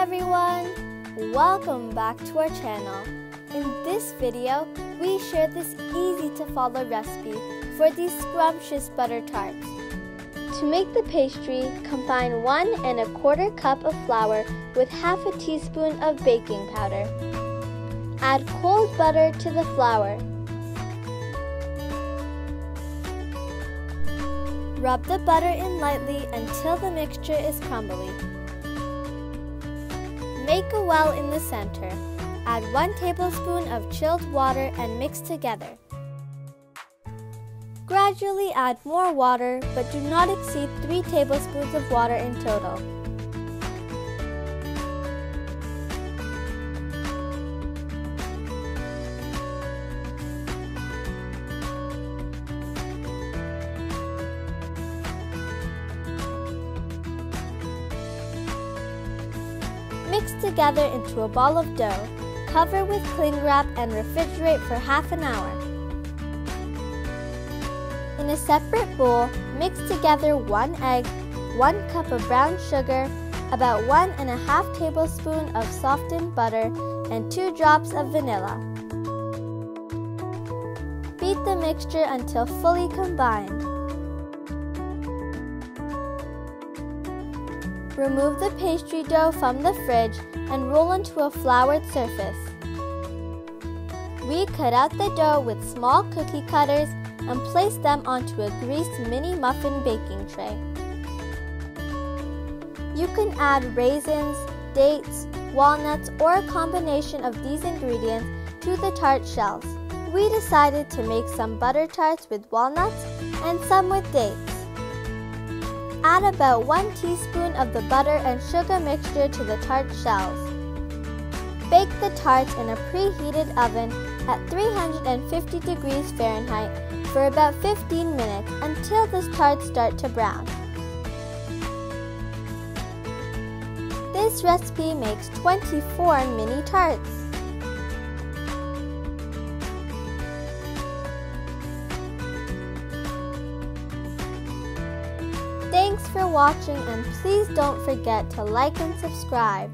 everyone! Welcome back to our channel. In this video, we share this easy to follow recipe for these scrumptious butter tarts. To make the pastry, combine 1 1/4 cup of flour with half a teaspoon of baking powder. Add cold butter to the flour. Rub the butter in lightly until the mixture is crumbly. Make a well in the center. Add 1 tablespoon of chilled water and mix together. Gradually add more water, but do not exceed 3 tablespoons of water in total. Mix together into a ball of dough. Cover with cling wrap and refrigerate for half an hour. In a separate bowl, mix together 1 egg, 1 cup of brown sugar, about 1 1/2 tablespoon of softened butter, and 2 drops of vanilla. Beat the mixture until fully combined. Remove the pastry dough from the fridge and roll into a floured surface. We cut out the dough with small cookie cutters and place them onto a greased mini muffin baking tray. You can add raisins, dates, walnuts, or a combination of these ingredients to the tart shells. We decided to make some butter tarts with walnuts and some with dates. Add about 1 teaspoon of the butter and sugar mixture to the tart shells. Bake the tarts in a preheated oven at 350 degrees Fahrenheit for about 15 minutes until the tarts start to brown. This recipe makes 24 mini tarts. Thanks for watching, and please don't forget to like and subscribe.